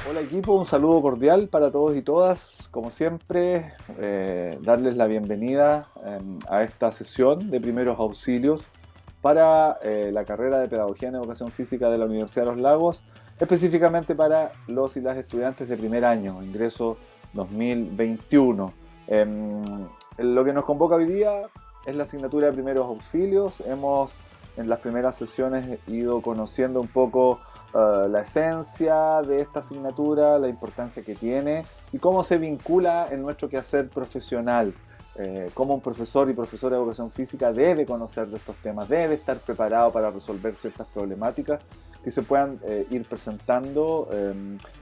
Hola equipo, un saludo cordial para todos y todas. Como siempre, darles la bienvenida a esta sesión de primeros auxilios para la carrera de Pedagogía en Educación Física de la Universidad de Los Lagos, específicamente para los y las estudiantes de primer año, ingreso 2021. Lo que nos convoca hoy día es la asignatura de primeros auxilios. Hemos en las primeras sesiones ido conociendo un poco la esencia de esta asignatura, la importancia que tiene y cómo se vincula en nuestro quehacer profesional. Cómo un profesor y profesora de educación física debe conocer de estos temas, debe estar preparado para resolver ciertas problemáticas que se puedan ir presentando,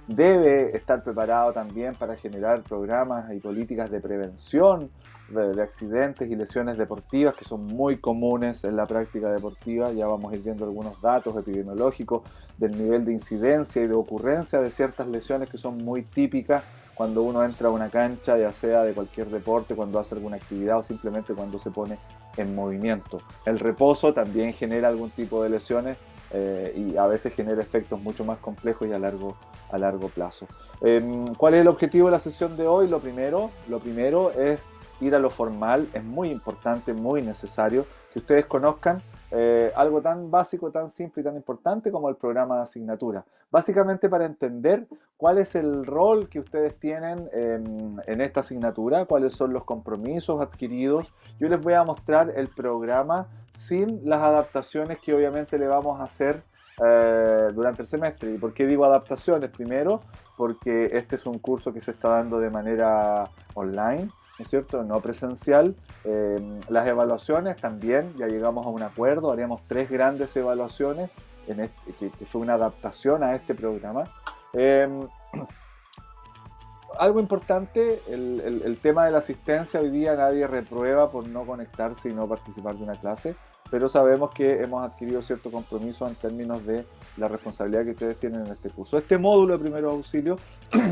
debe estar preparado también para generar programas y políticas de prevención de accidentes y lesiones deportivas que son muy comunes en la práctica deportiva. Ya vamos a ir viendo algunos datos epidemiológicos del nivel de incidencia y de ocurrencia de ciertas lesiones que son muy típicas cuando uno entra a una cancha, ya sea de cualquier deporte, cuando hace alguna actividad o simplemente cuando se pone en movimiento. El reposo también genera algún tipo de lesiones y a veces genera efectos mucho más complejos y a largo plazo. ¿Cuál es el objetivo de la sesión de hoy? Lo primero es ir a lo formal. Es muy importante, muy necesario que ustedes conozcan algo tan básico, tan simple y tan importante como el programa de asignatura. Básicamente para entender cuál es el rol que ustedes tienen en esta asignatura, cuáles son los compromisos adquiridos. Yo les voy a mostrar el programa sin las adaptaciones que obviamente le vamos a hacer durante el semestre. ¿Y por qué digo adaptaciones? Primero, porque este es un curso que se está dando de manera online, ¿no es cierto? No presencial. Las evaluaciones también, ya llegamos a un acuerdo, haríamos 3 grandes evaluaciones que fue una adaptación a este programa. Eh, Algo importante, el tema de la asistencia. Hoy día nadie reprueba por no conectarse y no participar de una clase, pero sabemos que hemos adquirido cierto compromiso en términos de la responsabilidad que ustedes tienen en este curso. Este módulo de primeros auxilios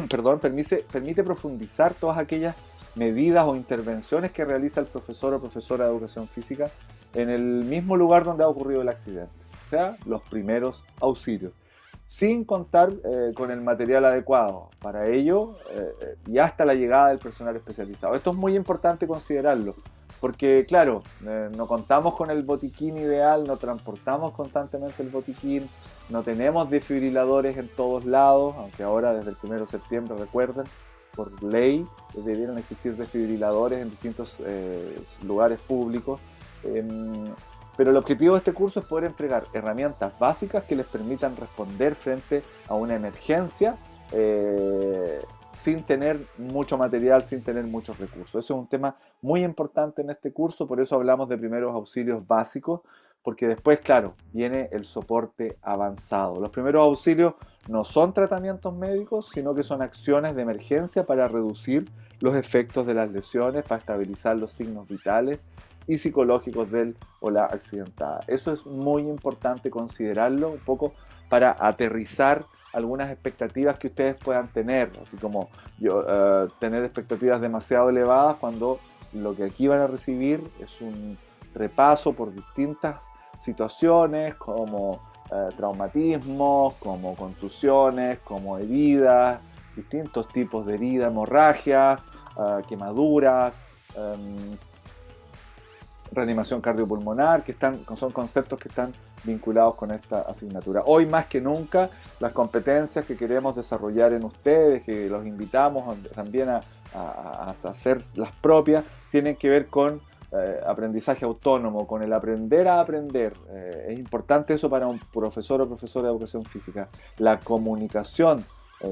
perdón, permite profundizar todas aquellas medidas o intervenciones que realiza el profesor o profesora de educación física en el mismo lugar donde ha ocurrido el accidente, o sea, los primeros auxilios, sin contar con el material adecuado para ello y hasta la llegada del personal especializado. Esto es muy importante considerarlo, porque claro, no contamos con el botiquín ideal, no transportamos constantemente el botiquín, no tenemos desfibriladores en todos lados, aunque ahora desde el 1 de septiembre, recuerden, por ley debieran existir desfibriladores en distintos lugares públicos. Eh, pero el objetivo de este curso es poder entregar herramientas básicas que les permitan responder frente a una emergencia sin tener mucho material, sin tener muchos recursos. Eso es un tema muy importante en este curso, por eso hablamos de primeros auxilios básicos, porque después, claro, viene el soporte avanzado. Los primeros auxilios no son tratamientos médicos, sino que son acciones de emergencia para reducir los efectos de las lesiones, para estabilizar los signos vitales y psicológicos del o la accidentada. Eso es muy importante considerarlo un poco para aterrizar algunas expectativas que ustedes puedan tener, así como tener expectativas demasiado elevadas cuando lo que aquí van a recibir es un repaso por distintas situaciones como traumatismos, como contusiones, como heridas, distintos tipos de heridas, hemorragias, quemaduras, reanimación cardiopulmonar, son conceptos que están vinculados con esta asignatura. Hoy más que nunca, las competencias que queremos desarrollar en ustedes, que los invitamos también a hacer las propias, tienen que ver con aprendizaje autónomo, con el aprender a aprender. Es importante eso para un profesor o profesora de educación física. La comunicación,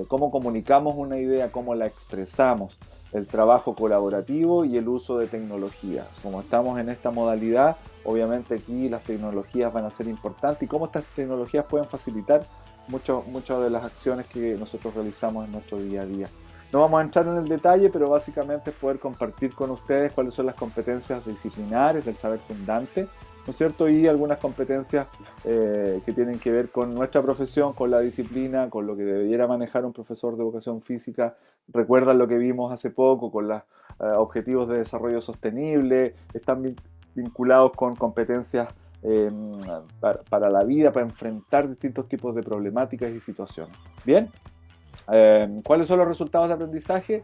cómo comunicamos una idea, cómo la expresamos, el trabajo colaborativo y el uso de tecnología. Como estamos en esta modalidad, obviamente aquí las tecnologías van a ser importantes y cómo estas tecnologías pueden facilitar muchas de las acciones que nosotros realizamos en nuestro día a día. No vamos a entrar en el detalle, pero básicamente es poder compartir con ustedes cuáles son las competencias disciplinares del saber fundante, ¿no es cierto? Y algunas competencias que tienen que ver con nuestra profesión, con la disciplina, con lo que debiera manejar un profesor de educación física. Recuerdan lo que vimos hace poco con los objetivos de desarrollo sostenible, están vinculados con competencias para la vida, para enfrentar distintos tipos de problemáticas y situaciones. ¿Bien? ¿Cuáles son los resultados de aprendizaje?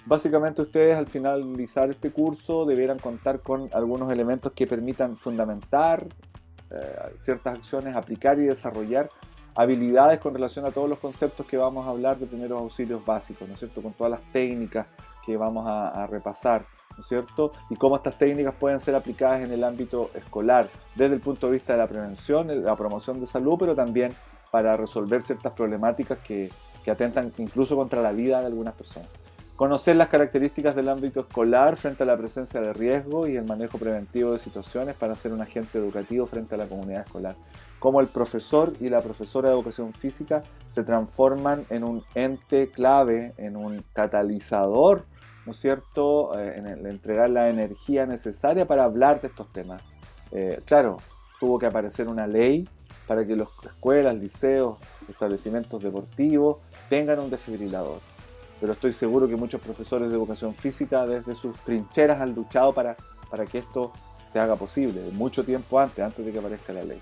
Básicamente ustedes al finalizar este curso deberán contar con algunos elementos que permitan fundamentar ciertas acciones, aplicar y desarrollar habilidades con relación a todos los conceptos que vamos a hablar de primeros auxilios básicos, ¿no es cierto? Con todas las técnicas que vamos a repasar, ¿no es cierto? Y cómo estas técnicas pueden ser aplicadas en el ámbito escolar, desde el punto de vista de la prevención, la promoción de salud, pero también para resolver ciertas problemáticas que atentan incluso contra la vida de algunas personas. Conocer las características del ámbito escolar frente a la presencia de riesgo y el manejo preventivo de situaciones para ser un agente educativo frente a la comunidad escolar. Cómo el profesor y la profesora de educación física se transforman en un ente clave, en un catalizador, ¿no es cierto?, en el entregar la energía necesaria para hablar de estos temas. Claro, tuvo que aparecer una ley para que las escuelas, liceos, establecimientos deportivos tengan un desfibrilador. Pero estoy seguro que muchos profesores de educación física desde sus trincheras han luchado para que esto se haga posible, mucho tiempo antes de que aparezca la ley.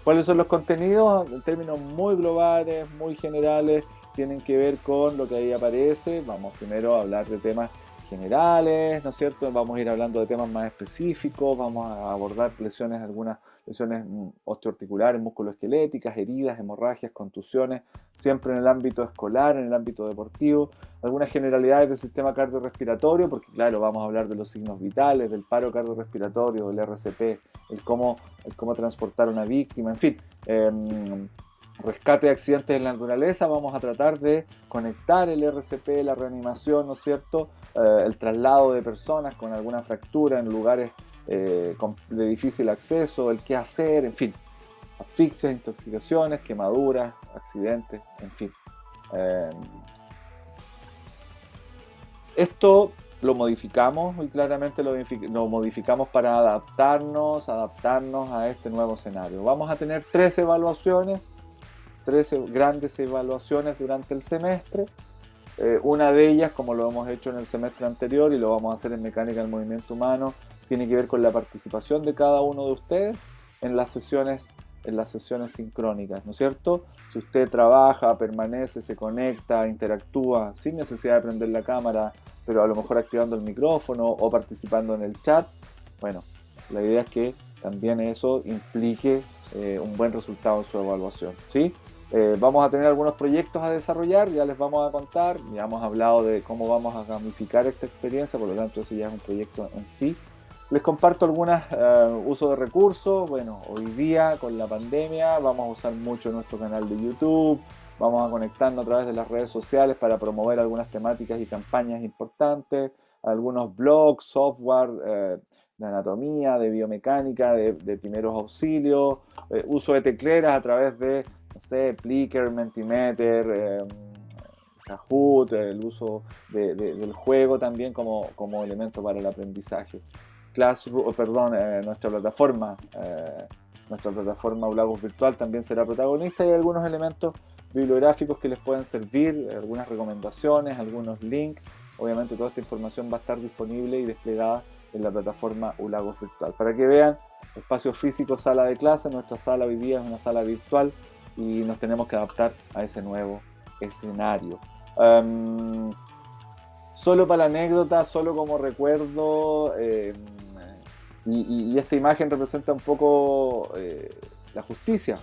¿Cuáles son los contenidos? En términos muy globales, muy generales, tienen que ver con lo que ahí aparece. Vamos primero a hablar de temas generales, ¿no es cierto? Vamos a ir hablando de temas más específicos, vamos a abordar lesiones, algunas lesiones osteoarticulares, musculoesqueléticas, heridas, hemorragias, contusiones, siempre en el ámbito escolar, en el ámbito deportivo, algunas generalidades del sistema cardiorrespiratorio, porque claro, vamos a hablar de los signos vitales, del paro cardiorrespiratorio, del RCP, el cómo transportar a una víctima, en fin. Rescate de accidentes en la naturaleza, vamos a tratar de conectar el RCP, la reanimación, ¿no es cierto? El traslado de personas con alguna fractura en lugares de difícil acceso, el qué hacer, en fin. Asfixias, intoxicaciones, quemaduras, accidentes, en fin. Esto lo modificamos y claramente lo modificamos para adaptarnos a este nuevo escenario. Vamos a tener 13 evaluaciones, 13 grandes evaluaciones durante el semestre. Una de ellas, como lo hemos hecho en el semestre anterior y lo vamos a hacer en mecánica del movimiento humano, tiene que ver con la participación de cada uno de ustedes en las sesiones sincrónicas, ¿no es cierto? Si usted trabaja, permanece, se conecta, interactúa sin necesidad de prender la cámara, pero a lo mejor activando el micrófono o participando en el chat, bueno, la idea es que también eso implique un buen resultado en su evaluación, ¿sí? Vamos a tener algunos proyectos a desarrollar, ya les vamos a contar, ya hemos hablado de cómo vamos a gamificar esta experiencia, por lo tanto ese ya es un proyecto en sí. Les comparto algunos usos de recursos. Bueno, hoy día con la pandemia vamos a usar mucho nuestro canal de YouTube, vamos a conectarnos a través de las redes sociales para promover algunas temáticas y campañas importantes, algunos blogs, software de anatomía, de biomecánica, de primeros auxilios, uso de tecleras a través de, no sé, Plickr, Mentimeter, Kahoot, el uso del juego también como elemento para el aprendizaje. Nuestra plataforma Ulagos Virtual también será protagonista y hay algunos elementos bibliográficos que les pueden servir, algunas recomendaciones, algunos links. Obviamente toda esta información va a estar disponible y desplegada en la plataforma Ulagos Virtual. Para que vean, espacio físico, sala de clase, nuestra sala hoy día es una sala virtual y nos tenemos que adaptar a ese nuevo escenario. Solo para la anécdota, solo como recuerdo, y esta imagen representa un poco la justicia.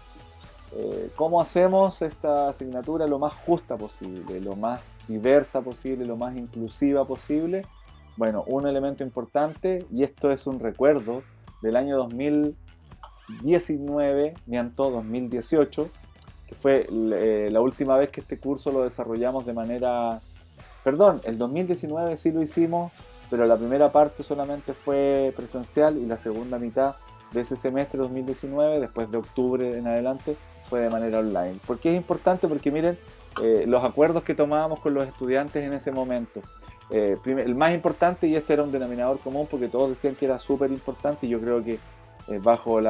¿Cómo hacemos esta asignatura lo más justa posible, lo más diversa posible, lo más inclusiva posible? Bueno, un elemento importante, y esto es un recuerdo del año 2019, miento, 2018, que fue la última vez que este curso lo desarrollamos de manera... Perdón, el 2019 sí lo hicimos, pero la primera parte solamente fue presencial y la segunda mitad de ese semestre 2019, después de octubre en adelante, fue de manera online. ¿Por qué es importante? Porque miren, los acuerdos que tomábamos con los estudiantes en ese momento. El más importante, y este era un denominador común porque todos decían que era súper importante, y yo creo que bajo el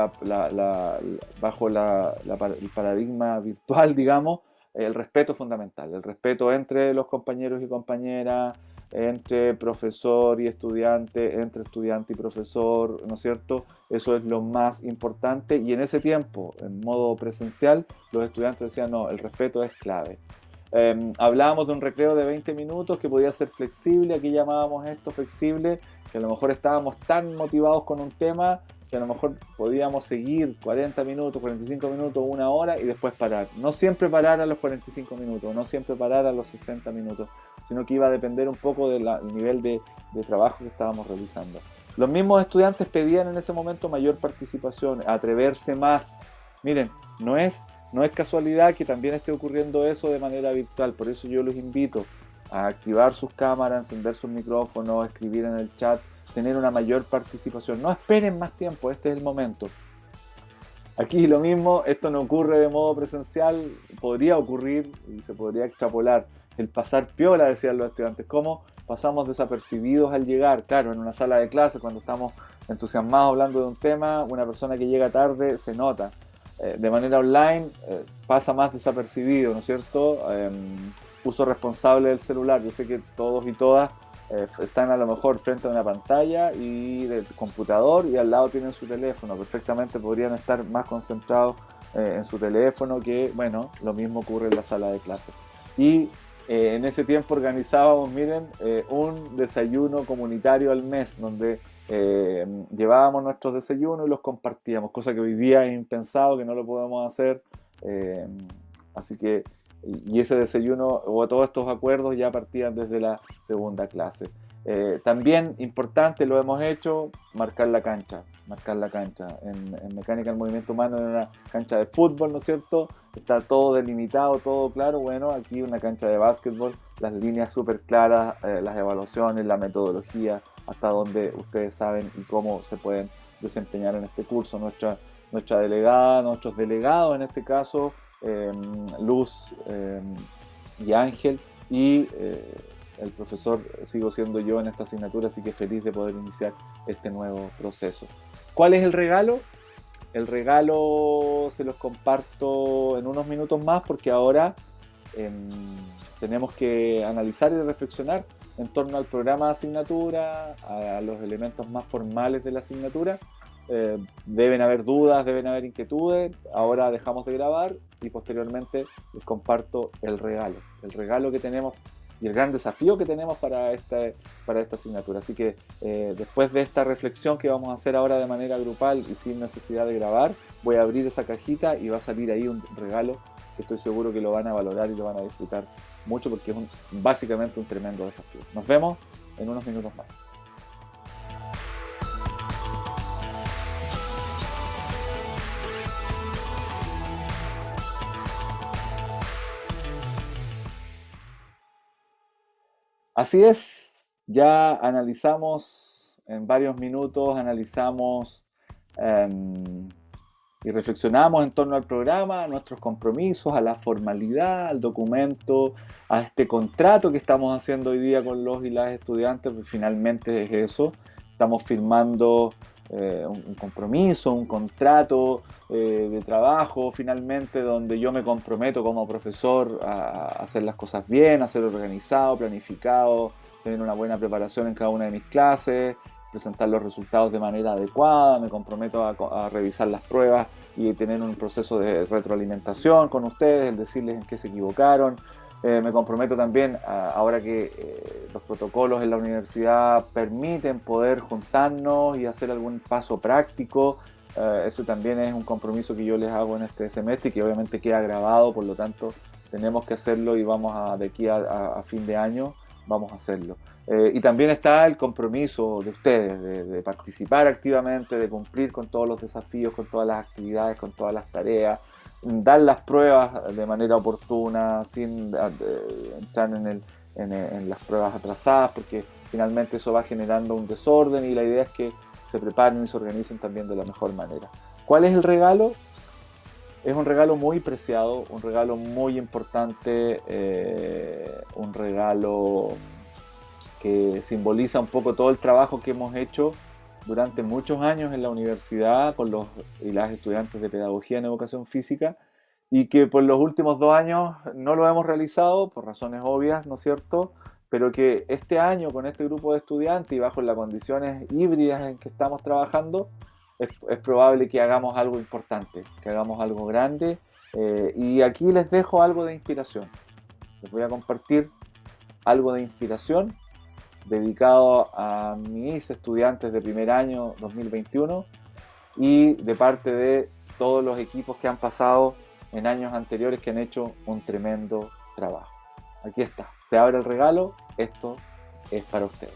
paradigma virtual, digamos, el respeto es fundamental, el respeto entre los compañeros y compañeras, entre profesor y estudiante, entre estudiante y profesor, ¿no es cierto? Eso es lo más importante, y en ese tiempo, en modo presencial, los estudiantes decían, no, el respeto es clave. Hablábamos de un recreo de 20 minutos que podía ser flexible, aquí llamábamos esto flexible, que a lo mejor estábamos tan motivados con un tema que a lo mejor podíamos seguir 40 minutos, 45 minutos, una hora y después parar. No siempre parar a los 45 minutos, no siempre parar a los 60 minutos, sino que iba a depender un poco del nivel de trabajo que estábamos realizando. Los mismos estudiantes pedían en ese momento mayor participación, atreverse más. Miren, no es casualidad que también esté ocurriendo eso de manera virtual, por eso yo los invito a activar sus cámaras, encender sus micrófonos, escribir en el chat, tener una mayor participación. No esperen más tiempo, este es el momento. Aquí lo mismo, esto no ocurre de modo presencial, podría ocurrir y se podría extrapolar. El pasar piola, decían los estudiantes, cómo pasamos desapercibidos al llegar. Claro, en una sala de clase, cuando estamos entusiasmados hablando de un tema, una persona que llega tarde se nota. De manera online pasa más desapercibido, ¿no es cierto? Uso responsable del celular. Yo sé que todos y todas están a lo mejor frente a una pantalla y del computador y al lado tienen su teléfono. Perfectamente podrían estar más concentrados en su teléfono que, bueno, lo mismo ocurre en la sala de clase. Y en ese tiempo organizábamos, miren, un desayuno comunitario al mes donde llevábamos nuestros desayunos y los compartíamos, cosa que hoy día es impensado, que no lo podemos hacer. eh, Así que, y ese desayuno o todos estos acuerdos ya partían desde la segunda clase. También importante, lo hemos hecho, marcar la cancha. Marcar la cancha. En mecánica del movimiento humano, en una cancha de fútbol, ¿no es cierto? Está todo delimitado, todo claro. Bueno, aquí una cancha de básquetbol, las líneas súper claras, las evaluaciones, la metodología, hasta donde ustedes saben y cómo se pueden desempeñar en este curso. Nuestra delegada, nuestros delegados en este caso, Luz y Ángel, y el profesor sigo siendo yo en esta asignatura, así que feliz de poder iniciar este nuevo proceso. ¿Cuál es el regalo? El regalo se los comparto en unos minutos más porque ahora eh, tenemos que analizar y reflexionar en torno al programa de asignatura, a los elementos más formales de la asignatura. Deben haber dudas, deben haber inquietudes. Ahora dejamos de grabar y posteriormente les comparto el regalo que tenemos y el gran desafío que tenemos para esta asignatura. Así que después de esta reflexión que vamos a hacer ahora de manera grupal y sin necesidad de grabar, voy a abrir esa cajita y va a salir ahí un regalo que estoy seguro que lo van a valorar y lo van a disfrutar mucho porque es básicamente un tremendo desafío. Nos vemos en unos minutos más. Así es, ya analizamos en varios minutos, analizamos em, y reflexionamos en torno al programa, a nuestros compromisos, a la formalidad, al documento, a este contrato que estamos haciendo hoy día con los y las estudiantes, porque finalmente es eso, estamos firmando un compromiso, un contrato de trabajo finalmente, donde yo me comprometo como profesor a hacer las cosas bien, a ser organizado, planificado, tener una buena preparación en cada una de mis clases, presentar los resultados de manera adecuada, me comprometo a revisar las pruebas y tener un proceso de retroalimentación con ustedes, el decirles en qué se equivocaron. Me comprometo también, ahora que los protocolos en la universidad permiten poder juntarnos y hacer algún paso práctico. Eso también es un compromiso que yo les hago en este semestre y que obviamente queda grabado, por lo tanto tenemos que hacerlo y de aquí a fin de año vamos a hacerlo. Y también está el compromiso de ustedes, de participar activamente, de cumplir con todos los desafíos, con todas las actividades, con todas las tareas, dar las pruebas de manera oportuna, sin entrar en las pruebas atrasadas, porque finalmente eso va generando un desorden y la idea es que se preparen y se organicen también de la mejor manera. ¿Cuál es el regalo? Es un regalo muy preciado, un regalo muy importante, un regalo que simboliza un poco todo el trabajo que hemos hecho durante muchos años en la universidad con los y las estudiantes de pedagogía en educación física y que por los últimos 2 años no lo hemos realizado por razones obvias, ¿no es cierto? Pero que este año con este grupo de estudiantes y bajo las condiciones híbridas en que estamos trabajando, es probable que hagamos algo importante, que hagamos algo grande. Y aquí les dejo algo de inspiración. Les voy a compartir algo de inspiración dedicado a mis estudiantes de primer año 2021 y de parte de todos los equipos que han pasado en años anteriores que han hecho un tremendo trabajo. Aquí está, se abre el regalo, esto es para ustedes.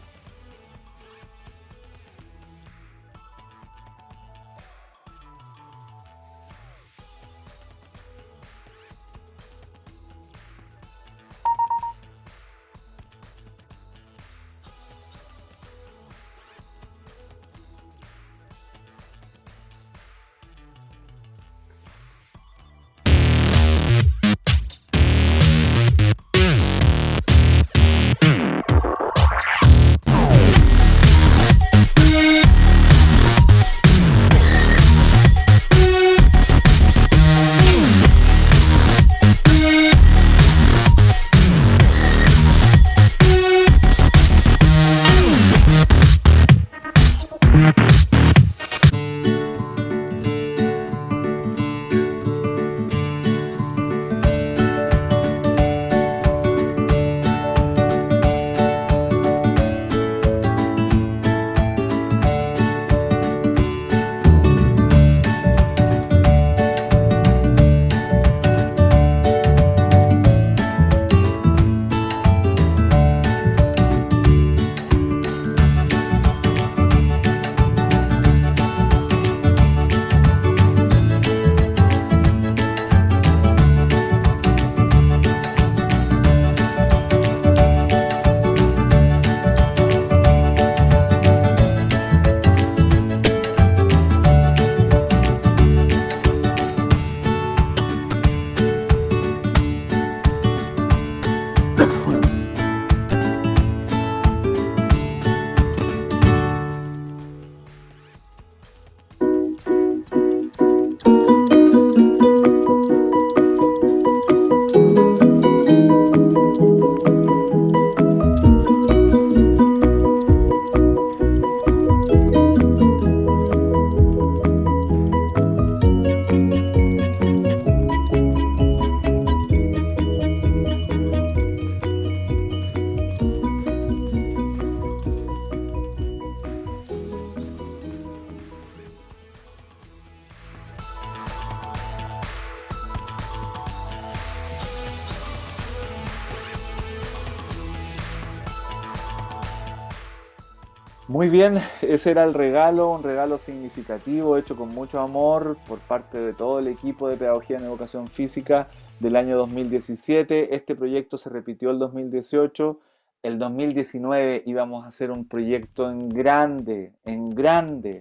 Muy bien, ese era el regalo, un regalo significativo hecho con mucho amor por parte de todo el equipo de Pedagogía en Educación Física del año 2017. Este proyecto se repitió el 2018. El 2019 íbamos a hacer un proyecto en grande, en grande.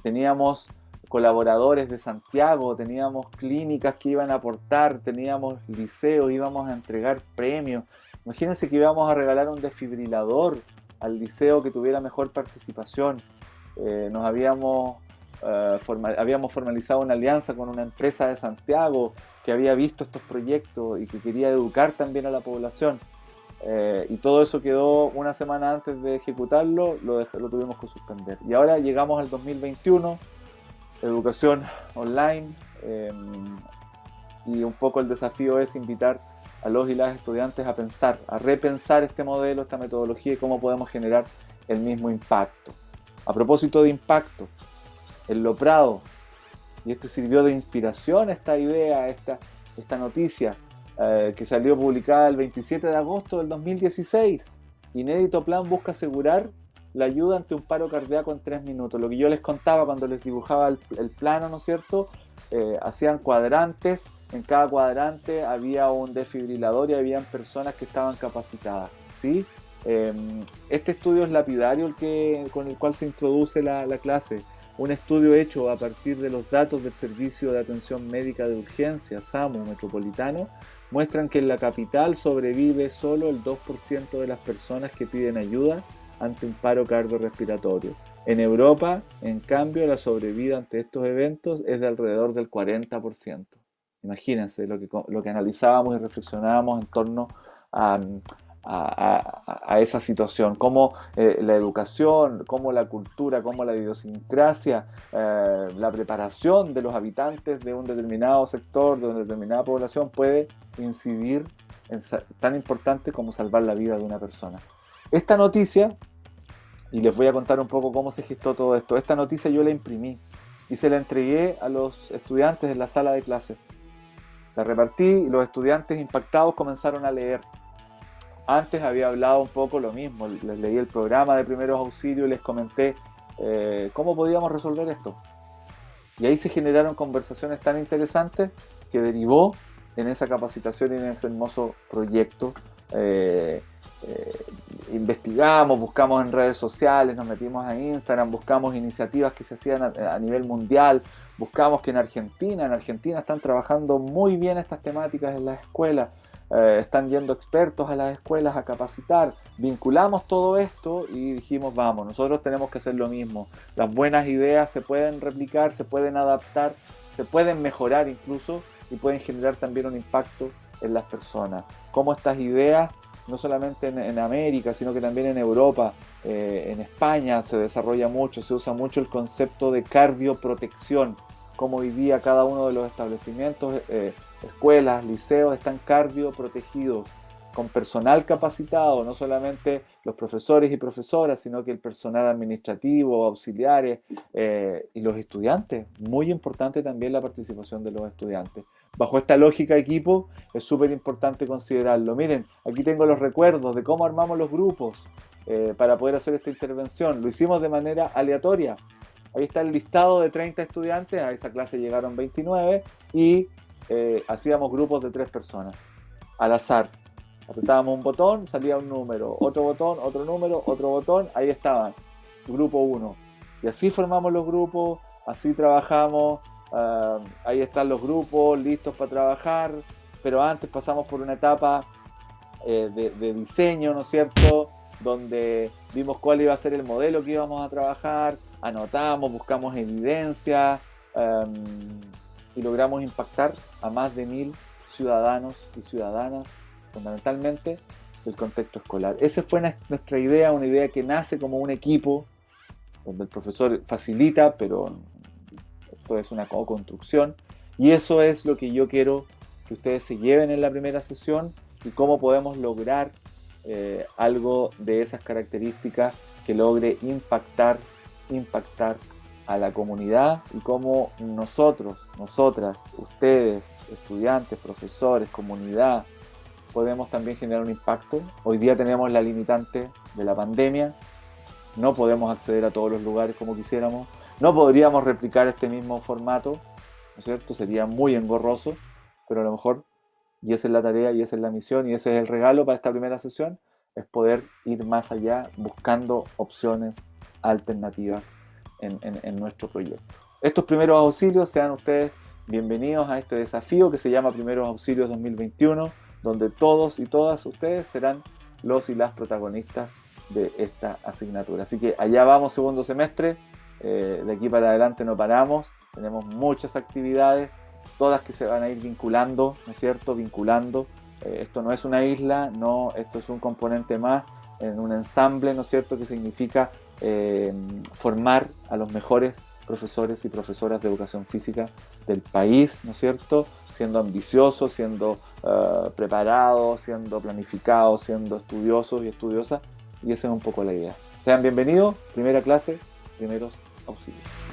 Teníamos colaboradores de Santiago, teníamos clínicas que iban a aportar, teníamos liceos, íbamos a entregar premios. Imagínense que íbamos a regalar un desfibrilador al liceo que tuviera mejor participación. Habíamos formalizado una alianza con una empresa de Santiago que había visto estos proyectos y que quería educar también a la población. Y todo eso quedó una semana antes de ejecutarlo, lo tuvimos que suspender. Y ahora llegamos al 2021, educación online, y un poco el desafío es invitar a los y las estudiantes a pensar, a repensar este modelo, esta metodología y cómo podemos generar el mismo impacto. A propósito de impacto, en Lo Prado, y este sirvió de inspiración esta idea, esta noticia, que salió publicada el 27 de agosto del 2016. Inédito plan busca asegurar la ayuda ante un paro cardíaco en 3 minutos. Lo que yo les contaba cuando les dibujaba el plano, ¿no es cierto? Hacían cuadrantes, en cada cuadrante había un desfibrilador y habían personas que estaban capacitadas, ¿sí? Este estudio es lapidario con el cual se introduce la clase. Un estudio hecho a partir de los datos del Servicio de Atención Médica de Urgencia, SAMU Metropolitano, muestran que en la capital sobrevive solo el 2% de las personas que piden ayuda ante un paro cardiorrespiratorio. En Europa, en cambio, la sobrevida ante estos eventos es de alrededor del 40%. Imagínense lo que analizábamos y reflexionábamos en torno a esa situación, cómo la educación, cómo la cultura, cómo la idiosincrasia, la preparación de los habitantes de un determinado sector, de una determinada población puede incidir tan importante como salvar la vida de una persona. Esta noticia, y les voy a contar un poco cómo se gestó todo esto, esta noticia yo la imprimí y se la entregué a los estudiantes en la sala de clase. La repartí y los estudiantes impactados comenzaron a leer. Antes había hablado un poco lo mismo, les leí el programa de primeros auxilios y les comenté cómo podíamos resolver esto. Y ahí se generaron conversaciones tan interesantes que derivó en esa capacitación y en ese hermoso proyecto. Investigamos, buscamos en redes sociales, nos metimos a Instagram, buscamos iniciativas que se hacían a nivel mundial, buscamos que en Argentina están trabajando muy bien estas temáticas en las escuelas, están yendo expertos a las escuelas a capacitar, vinculamos todo esto y dijimos, vamos, nosotros tenemos que hacer lo mismo. Las buenas ideas se pueden replicar, se pueden adaptar, se pueden mejorar incluso y pueden generar también un impacto en las personas. Como estas ideas, no solamente en América, sino que también en Europa, en España se desarrolla mucho, se usa mucho el concepto de cardioprotección, como hoy día cada uno de los establecimientos, escuelas, liceos, están cardioprotegidos, con personal capacitado, no solamente los profesores y profesoras, sino que el personal administrativo, auxiliares y los estudiantes. Muy importante también la participación de los estudiantes. Bajo esta lógica equipo es súper importante considerarlo. Miren, aquí tengo los recuerdos de cómo armamos los grupos para poder hacer esta intervención. Lo hicimos de manera aleatoria. Ahí está el listado de 30 estudiantes, a esa clase llegaron 29 y hacíamos grupos de 3 personas, al azar. Apretábamos un botón, salía un número, otro botón, otro número, otro botón, ahí estaban, grupo 1. Y así formamos los grupos, así trabajamos, ahí están los grupos listos para trabajar, pero antes pasamos por una etapa de diseño, ¿no es cierto?, donde vimos cuál iba a ser el modelo que íbamos a trabajar, anotamos, buscamos evidencia y logramos impactar a más de 1000 ciudadanos y ciudadanas, fundamentalmente del contexto escolar. Esa fue nuestra idea, una idea que nace como un equipo, donde el profesor facilita, pero esto es una co-construcción, y eso es lo que yo quiero que ustedes se lleven en la primera sesión y cómo podemos lograr algo de esas características que logre impactar a la comunidad y cómo nosotros, nosotras, ustedes, estudiantes, profesores, comunidad, podemos también generar un impacto. Hoy día tenemos la limitante de la pandemia, no podemos acceder a todos los lugares como quisiéramos, no podríamos replicar este mismo formato, ¿no es cierto? Sería muy engorroso, pero a lo mejor, y esa es la tarea, y esa es la misión, y ese es el regalo para esta primera sesión, es poder ir más allá buscando opciones alternativas en nuestro proyecto. Estos primeros auxilios, sean ustedes bienvenidos a este desafío que se llama Primeros Auxilios 2021, donde todos y todas ustedes serán los y las protagonistas de esta asignatura. Así que allá vamos, segundo semestre, de aquí para adelante no paramos, tenemos muchas actividades, todas que se van a ir vinculando, ¿no es cierto? Vinculando. Esto no es una isla, no, esto es un componente más en un ensamble, ¿no es cierto?, que significa formar a los mejores profesores y profesoras de educación física del país, ¿no es cierto?, siendo ambiciosos, siendo preparados, siendo planificados, siendo estudiosos y estudiosas, y esa es un poco la idea. Sean bienvenidos, primera clase, primeros auxilios.